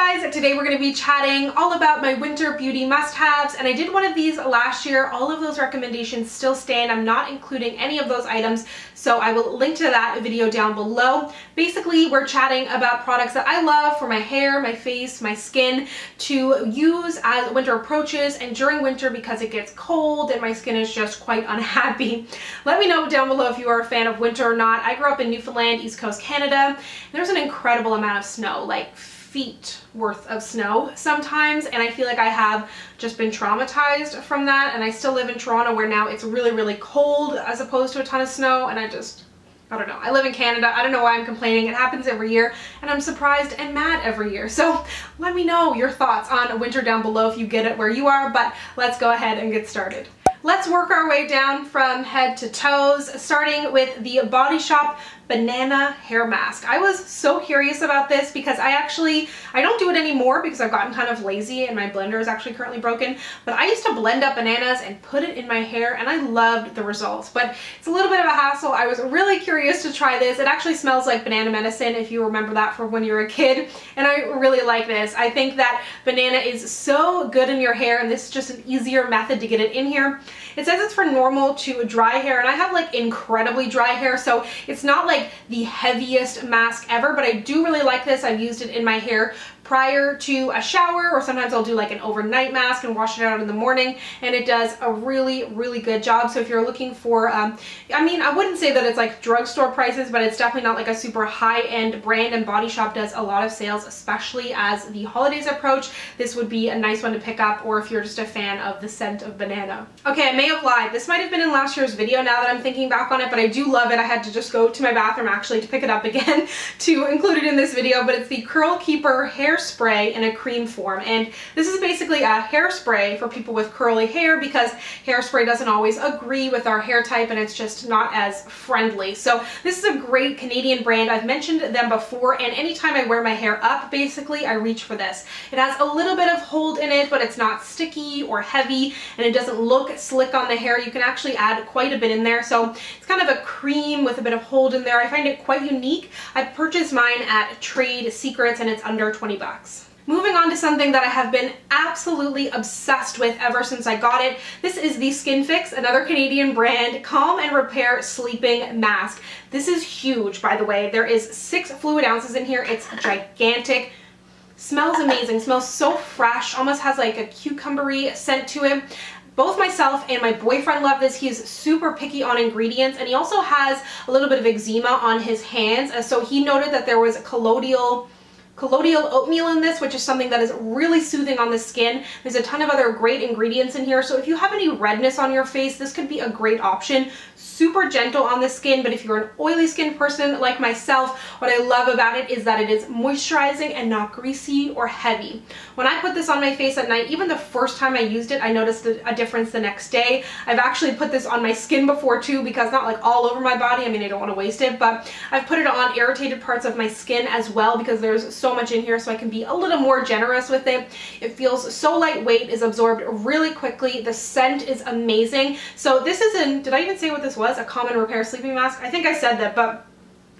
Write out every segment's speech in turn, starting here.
guys, today we're going to be chatting all about my winter beauty must-haves, and I did one of these last year. All of those recommendations still stand. I'm not including any of those items, so I will link to that video down below. Basically, we're chatting about products that I love for my hair, my face, my skin to use as winter approaches and during winter because it gets cold and my skin is just quite unhappy. Let me know down below if you are a fan of winter or not. I grew up in Newfoundland, East Coast Canada. There's an incredible amount of snow, like feet worth of snow sometimes, and I feel like I have just been traumatized from that. And I still live in Toronto where now it's really cold as opposed to a ton of snow, and I don't know. I live in Canada. I don't know why I'm complaining. It happens every year and I'm surprised and mad every year. So let me know your thoughts on winter down below if you get it where you are, but let's go ahead and get started. Let's work our way down from head to toes, starting with the Body Shop Banana Hair Mask. I was so curious about this because I don't do it anymore because I've gotten kind of lazy and my blender is actually currently broken, but I used to blend up bananas and put it in my hair and I loved the results, but it's a little bit of a hassle. I was really curious to try this. It actually smells like banana medicine if you remember that from when you were a kid, and I really like this. I think that banana is so good in your hair, and this is just an easier method to get it in here. It says it's for normal to dry hair, and I have like incredibly dry hair, so it's not like the heaviest mask ever, but I do really like this. I've used it in my hair prior to a shower, or sometimes I'll do like an overnight mask and wash it out in the morning, and it does a really good job. So if you're looking for, I mean, I wouldn't say that it's like drugstore prices, but it's definitely not like a super high-end brand, and Body Shop does a lot of sales, especially as the holidays approach. This would be a nice one to pick up, or if you're just a fan of the scent of banana. Okay, I may have lied. This might have been in last year's video now that I'm thinking back on it, but I do love it. I had to just go to my bathroom actually to pick it up again to include it in this video, but it's the Curl Keeper Hairspray in a cream form, and this is basically a hairspray for people with curly hair because hairspray doesn't always agree with our hair type and it's just not as friendly. So this is a great Canadian brand. I've mentioned them before, and anytime I wear my hair up, basically I reach for this. It has a little bit of hold in it, but it's not sticky or heavy, and it doesn't look slick on the hair. You can actually add quite a bit in there, so it's kind of a cream with a bit of hold in there. I find it quite unique. I purchased mine at Trade Secrets and it's under 20 bucks. Moving on to something that I have been absolutely obsessed with ever since I got it. This is the Skin Fix, another Canadian brand, Calm and Repair Sleeping Mask. This is huge, by the way. There is 6 fluid ounces in here. It's gigantic. Smells amazing. Smells so fresh. Almost has like a cucumbery scent to it. Both myself and my boyfriend love this. He's super picky on ingredients, and he also has a little bit of eczema on his hands. So he noted that there was a colloidal oatmeal in this, which is something that is really soothing on the skin. There's a ton of other great ingredients in here, so if you have any redness on your face, this could be a great option. Super gentle on the skin, but if you're an oily skin person like myself, what I love about it is that it is moisturizing and not greasy or heavy. When I put this on my face at night, even the first time I used it, I noticed a difference the next day. I've actually put this on my skin before too, because not like all over my body, I mean, I don't want to waste it, but I've put it on irritated parts of my skin as well because there's so much in here, so I can be a little more generous with it. It feels so lightweight, is absorbed really quickly. The scent is amazing. So this is did I even say what this was? A Calm and Repair Sleeping Mask? I think I said that, but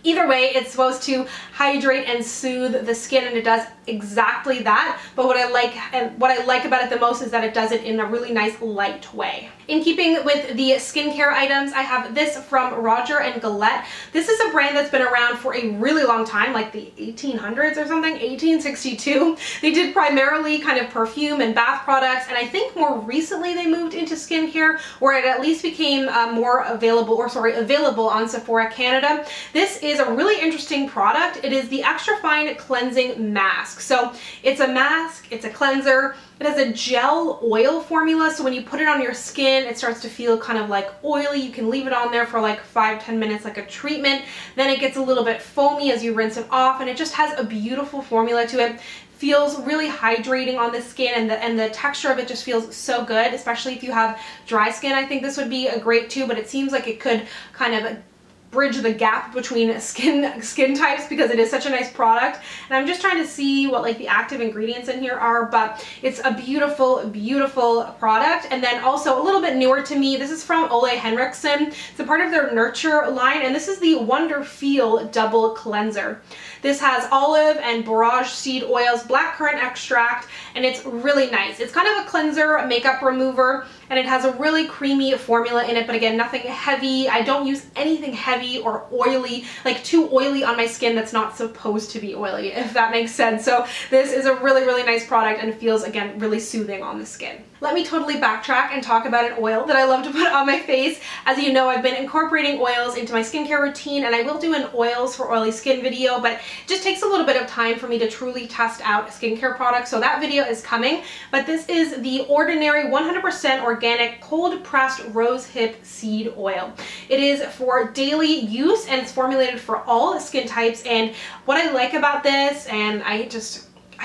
either way, it's supposed to hydrate and soothe the skin, and it does exactly that. But what I like about it the most is that it does it in a really nice light way. In keeping with the skincare items, I have this from Roger and Gillette. This is a brand that's been around for a really long time, like the 1800s or something, 1862. They did primarily kind of perfume and bath products, and I think more recently they moved into skincare, where it at least became more available on Sephora Canada. This is a really interesting product. It is the Extra Fine Cleansing Mask. So it's a mask, it's a cleanser. It has a gel oil formula, so when you put it on your skin, it starts to feel kind of like oily. You can leave it on there for like 5-10 minutes like a treatment. Then it gets a little bit foamy as you rinse it off, and it just has a beautiful formula to it. Feels really hydrating on the skin, and the texture of it just feels so good, especially if you have dry skin. I think this would be a great too, but it seems like it could kind of bridge the gap between skin types because it is such a nice product. And I'm just trying to see what like the active ingredients in here are, but it's a beautiful, beautiful product. And then also a little bit newer to me, this is from Ole Henriksen. It's a part of their Nurture line, and this is the Wonder Feel Double Cleanser. This has olive and borage seed oils, blackcurrant extract, and it's really nice. It's kind of a cleanser, makeup remover, and it has a really creamy formula in it, but again, nothing heavy. I don't use anything heavy or oily, like too oily on my skin that's not supposed to be oily, if that makes sense. So this is a really, really nice product and feels, again, really soothing on the skin. Let me totally backtrack and talk about an oil that I love to put on my face. As you know, I've been incorporating oils into my skincare routine, and I will do an oils for oily skin video, but it just takes a little bit of time for me to truly test out skincare products, so that video is coming. But this is the Ordinary 100% organic cold pressed rose hip seed oil. It is for daily use and it's formulated for all skin types. And what I like about this, and I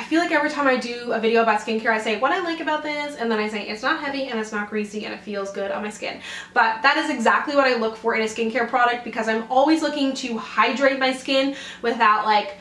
feel like every time I do a video about skincare, I say what I like about this, and then I say it's not heavy and it's not greasy and it feels good on my skin. But that is exactly what I look for in a skincare product, because I'm always looking to hydrate my skin without like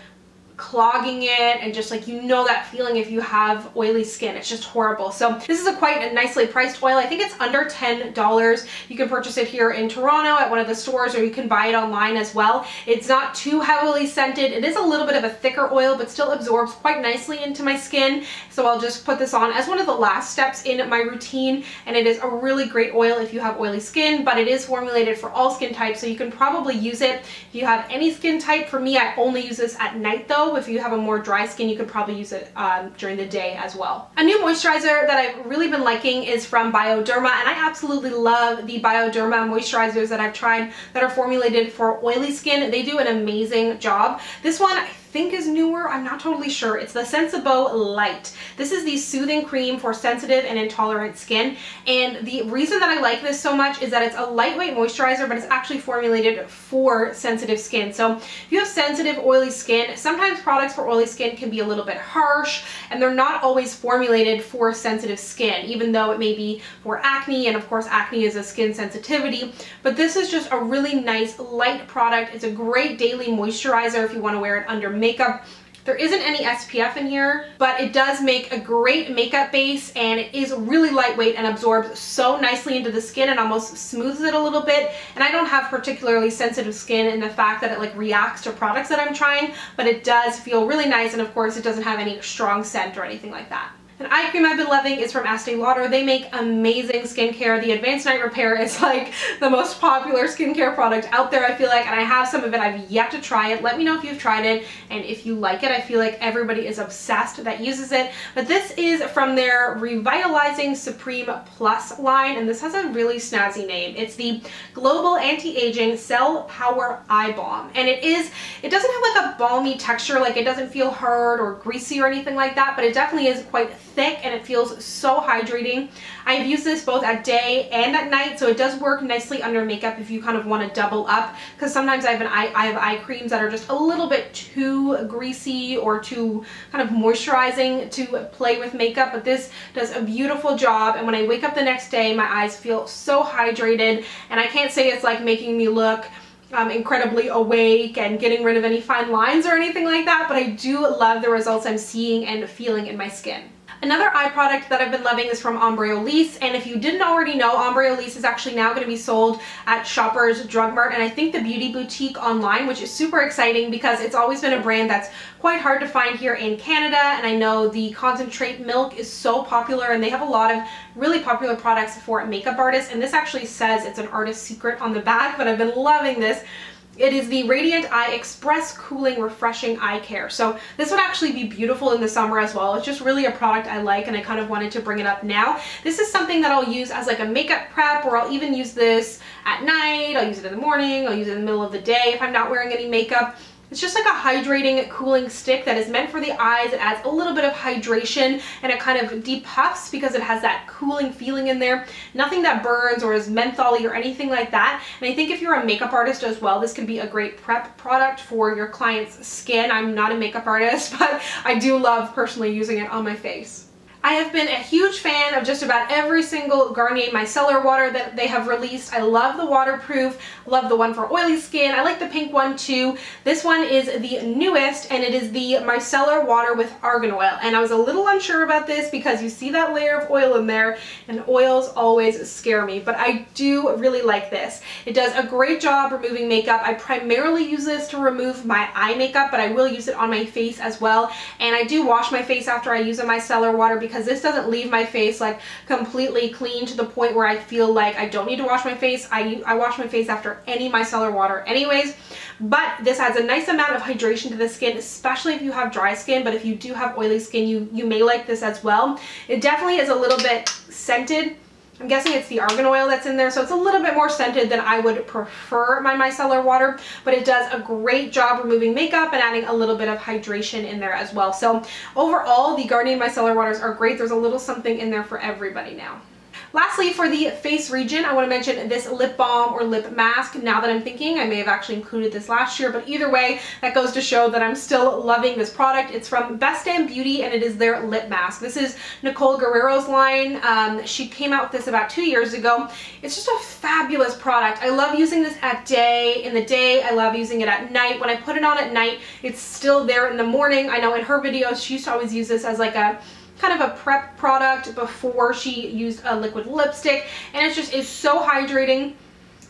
clogging it, and just like, you know that feeling if you have oily skin. It's just horrible. So this is a quite nicely priced oil. I think it's under $10. You can purchase it here in Toronto at one of the stores, or you can buy it online as well. It's not too heavily scented. It is a little bit of a thicker oil, but still absorbs quite nicely into my skin. So I'll just put this on as one of the last steps in my routine, and it is a really great oil if you have oily skin, but it is formulated for all skin types, so you can probably use it if you have any skin type. For me, I only use this at night though. If you have a more dry skin, you could probably use it during the day as well. A new moisturizer that I've really been liking is from Bioderma, and I absolutely love the Bioderma moisturizers that I've tried that are formulated for oily skin. They do an amazing job. This one I think is newer. I'm not totally sure. It's the Sensibo Light. This is the soothing cream for sensitive and intolerant skin, and the reason that I like this so much is that it's a lightweight moisturizer, but it's actually formulated for sensitive skin. So if you have sensitive oily skin, sometimes products for oily skin can be a little bit harsh, and they're not always formulated for sensitive skin, even though it may be for acne, and of course acne is a skin sensitivity. But this is just a really nice light product. It's a great daily moisturizer if you want to wear it under makeup. There isn't any SPF in here, but it does make a great makeup base, and it is really lightweight and absorbs so nicely into the skin and almost smooths it a little bit. And I don't have particularly sensitive skin in the fact that it like reacts to products that I'm trying, but it does feel really nice, and of course it doesn't have any strong scent or anything like that. An eye cream I've been loving is from Estee Lauder. They make amazing skincare. The Advanced Night Repair is like the most popular skincare product out there, I feel like, and I have some of it. I've yet to try it. Let me know if you've tried it and if you like it. I feel like everybody is obsessed that uses it. But this is from their Revitalizing Supreme Plus line, and this has a really snazzy name. It's the Global Anti-Aging Cell Power Eye Balm, and it doesn't have like a balmy texture, like it doesn't feel hard or greasy or anything like that, but it definitely is quite thick and it feels so hydrating. I've used this both at day and at night, so it does work nicely under makeup if you kind of want to double up, because sometimes I have eye creams that are just a little bit too greasy or too kind of moisturizing to play with makeup, but this does a beautiful job. And when I wake up the next day, my eyes feel so hydrated, and I can't say it's like making me look incredibly awake and getting rid of any fine lines or anything like that, but I do love the results I'm seeing and feeling in my skin. Another eye product that I've been loving is from Ombre Elise, and if you didn't already know, Ombre Elise is actually now going to be sold at Shoppers Drug Mart and I think the Beauty Boutique online, which is super exciting because it's always been a brand that's quite hard to find here in Canada, and I know the concentrate milk is so popular, and they have a lot of really popular products for makeup artists, and this actually says it's an artist secret on the back, but I've been loving this. It is the Radiant Eye Express Cooling Refreshing Eye Care. So this would actually be beautiful in the summer as well. It's just really a product I like, and I kind of wanted to bring it up now. This is something that I'll use as like a makeup prep, or I'll even use this at night. I'll use it in the morning. I'll use it in the middle of the day if I'm not wearing any makeup. It's just like a hydrating, cooling stick that is meant for the eyes. It adds a little bit of hydration, and it kind of depuffs because it has that cooling feeling in there. Nothing that burns or is mentholy or anything like that. And I think if you're a makeup artist as well, this can be a great prep product for your client's skin. I'm not a makeup artist, but I do love personally using it on my face. I have been a huge fan of just about every single Garnier micellar water that they have released. I love the waterproof, love the one for oily skin. I like the pink one too. This one is the newest, and it is the micellar water with argan oil. And I was a little unsure about this because you see that layer of oil in there, and oils always scare me, but I do really like this. It does a great job removing makeup. I primarily use this to remove my eye makeup, but I will use it on my face as well. And I do wash my face after I use a micellar water because this doesn't leave my face like completely clean to the point where I feel like I don't need to wash my face. I wash my face after any micellar water anyways, but this adds a nice amount of hydration to the skin, especially if you have dry skin. But if you do have oily skin, you may like this as well. It definitely is a little bit scented. I'm guessing it's the argan oil that's in there, so it's a little bit more scented than I would prefer my micellar water, but it does a great job removing makeup and adding a little bit of hydration in there as well. So overall, the Garnier micellar waters are great. There's a little something in there for everybody now. Lastly, for the face region, I want to mention this lip balm or lip mask. Now that I'm thinking, I may have actually included this last year, but either way, that goes to show that I'm still loving this product. It's from Best Damn Beauty, and it is their lip mask. This is Nicole Guerrero's line. She came out with this about 2 years ago. It's just a fabulous product. I love using this in the day. I love using it at night. When I put it on at night, it's still there in the morning. I know in her videos, she used to always use this as like a kind of a prep product before she used a liquid lipstick, and it just is so hydrating.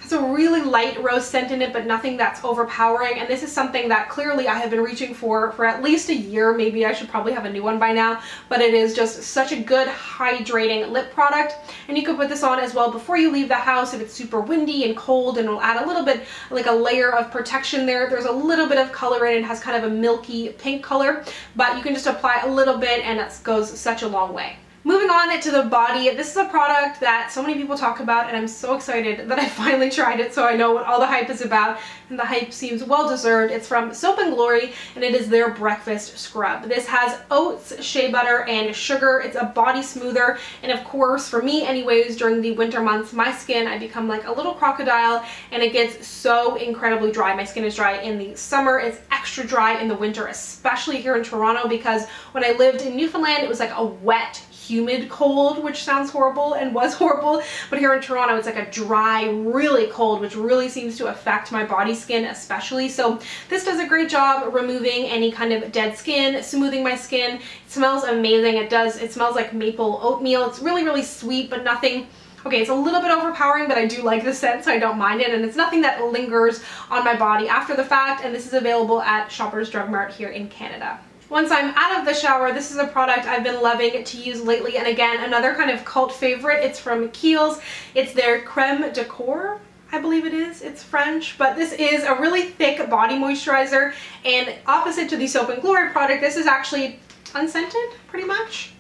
It's a really light rose scent in it, but nothing that's overpowering, and this is something that clearly I have been reaching for at least a year. Maybe I should probably have a new one by now, but it is just such a good hydrating lip product. And you could put this on as well before you leave the house if it's super windy and cold, and it'll add a little bit, like a layer of protection there. There's a little bit of color in it. It has kind of a milky pink color, but you can just apply a little bit and it goes such a long way. Moving on to the body, this is a product that so many people talk about, and I'm so excited that I finally tried it, so I know what all the hype is about, and the hype seems well deserved. It's from Soap & Glory, and it is their breakfast scrub. This has oats, shea butter, and sugar. It's a body smoother, and of course, for me anyways, during the winter months, my skin, I become like a little crocodile, and it gets so incredibly dry. My skin is dry in the summer. It's extra dry in the winter, especially here in Toronto, because when I lived in Newfoundland, it was like a wet, humid cold, which sounds horrible and was horrible, but here in Toronto it's like a dry, really cold, which really seems to affect my body skin especially. So this does a great job removing any kind of dead skin, smoothing my skin. It smells amazing. It smells like maple oatmeal. It's really, really sweet, but nothing. Okay, it's a little bit overpowering, but I do like the scent, so I don't mind it, and it's nothing that lingers on my body after the fact, and this is available at Shoppers Drug Mart here in Canada. Once I'm out of the shower, this is a product I've been loving to use lately, and again, another kind of cult favorite. It's from Kiehl's. It's their Creme de Corps, I believe it is. It's French, but this is a really thick body moisturizer, and opposite to the Soap & Glory product, this is actually unscented, pretty much.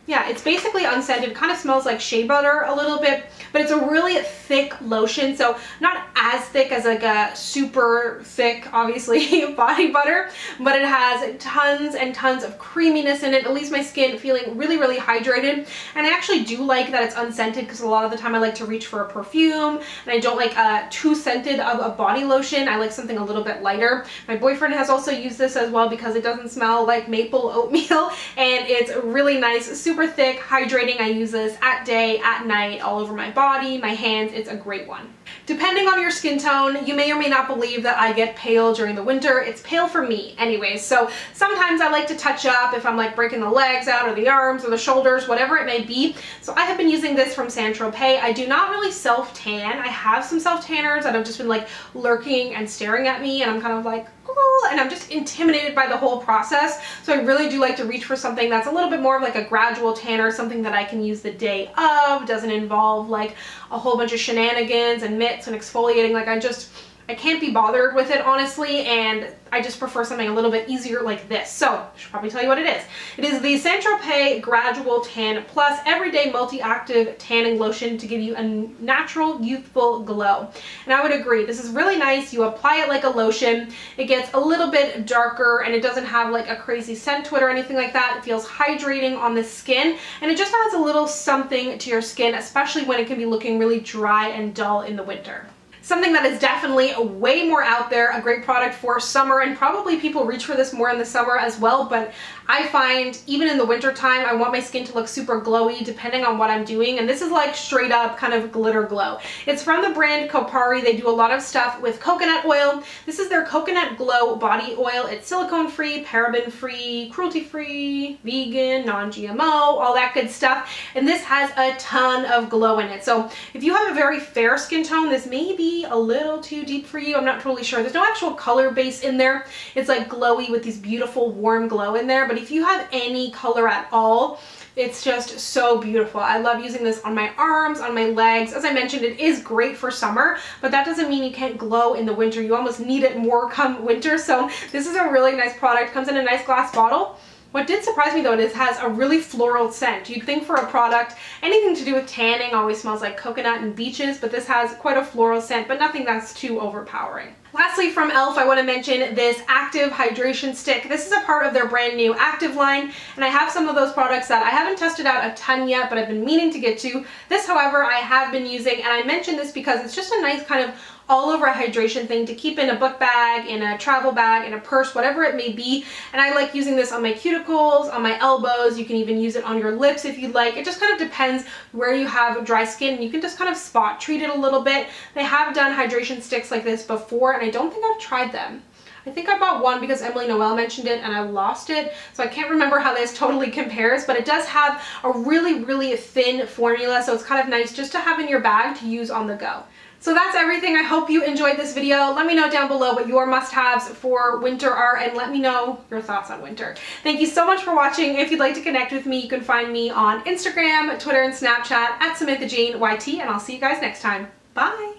Yeah, it's basically unscented. It kind of smells like shea butter a little bit, but it's a really thick lotion, so not as thick as like a super thick, obviously, body butter, but it has tons and tons of creaminess in it. It leaves my skin feeling really, really hydrated, and I actually do like that it's unscented because a lot of the time I like to reach for a perfume, and I don't like too scented of a body lotion. I like something a little bit lighter. My boyfriend has also used this as well because it doesn't smell like maple oatmeal, and it's really nice, super thick, hydrating. I use this at day, at night, all over my body, my hands. It's a great one. Depending on your skin tone, you may or may not believe that I get pale during the winter. It's pale for me anyways, so sometimes I like to touch up if I'm like breaking the legs out or the arms or the shoulders, whatever it may be. So I have been using this from Saint Tropez. I do not really self-tan. I have some self-tanners that have just been like lurking and staring at me, and I'm kind of like, oh, and I'm just intimidated by the whole process. So I really do like to reach for something that's a little bit more of like a gradual tanner, something that I can use the day of, doesn't involve like a whole bunch of shenanigans and mitts and exfoliating. Like I can't be bothered with it, honestly, and I just prefer something a little bit easier like this. So I should probably tell you what it is. It is the Saint Tropez Gradual Tan Plus Everyday Multi-Active Tanning Lotion to give you a natural, youthful glow. And I would agree, this is really nice. You apply it like a lotion. It gets a little bit darker, and it doesn't have like a crazy scent to it or anything like that. It feels hydrating on the skin, and it just adds a little something to your skin, especially when it can be looking really dry and dull in the winter. Something that is definitely way more out there, a great product for summer, and probably people reach for this more in the summer as well, but I find even in the winter time, I want my skin to look super glowy depending on what I'm doing, and this is like straight up kind of glitter glow. It's from the brand Kopari. They do a lot of stuff with coconut oil. This is their Coconut Glow Body Oil. It's silicone free, paraben free, cruelty free, vegan, non-GMO, all that good stuff, and this has a ton of glow in it. So if you have a very fair skin tone, this may be a little too deep for you. I'm not totally sure. There's no actual color base in there. It's like glowy with these beautiful warm glow in there, but if you have any color at all, it's just so beautiful. I love using this on my arms, on my legs. As I mentioned, it is great for summer, but that doesn't mean you can't glow in the winter. You almost need it more come winter. So this is a really nice product. Comes in a nice glass bottle. What did surprise me though, it has a really floral scent. You'd think for a product, anything to do with tanning always smells like coconut and beaches, but this has quite a floral scent, but nothing that's too overpowering. Lastly, from e.l.f., I want to mention this Active Hydration Stick. This is a part of their brand new Active line, and I have some of those products that I haven't tested out a ton yet, but I've been meaning to get to. This, however, I have been using, and I mention this because it's just a nice kind of all-over hydration thing to keep in a book bag, in a travel bag, in a purse, whatever it may be. And I like using this on my cuticles, on my elbows. You can even use it on your lips if you'd like. It just kind of depends where you have dry skin. You can just kind of spot treat it a little bit. They have done hydration sticks like this before, and I don't think I've tried them. I think I bought one because Emily Noel mentioned it and I lost it, so I can't remember how this totally compares, but it does have a really, really thin formula, so it's kind of nice just to have in your bag to use on the go. So that's everything. I hope you enjoyed this video. Let me know down below what your must-haves for winter are, and let me know your thoughts on winter. Thank you so much for watching. If you'd like to connect with me, you can find me on Instagram, Twitter, and Snapchat at SamanthaJaneYT, and I'll see you guys next time. Bye!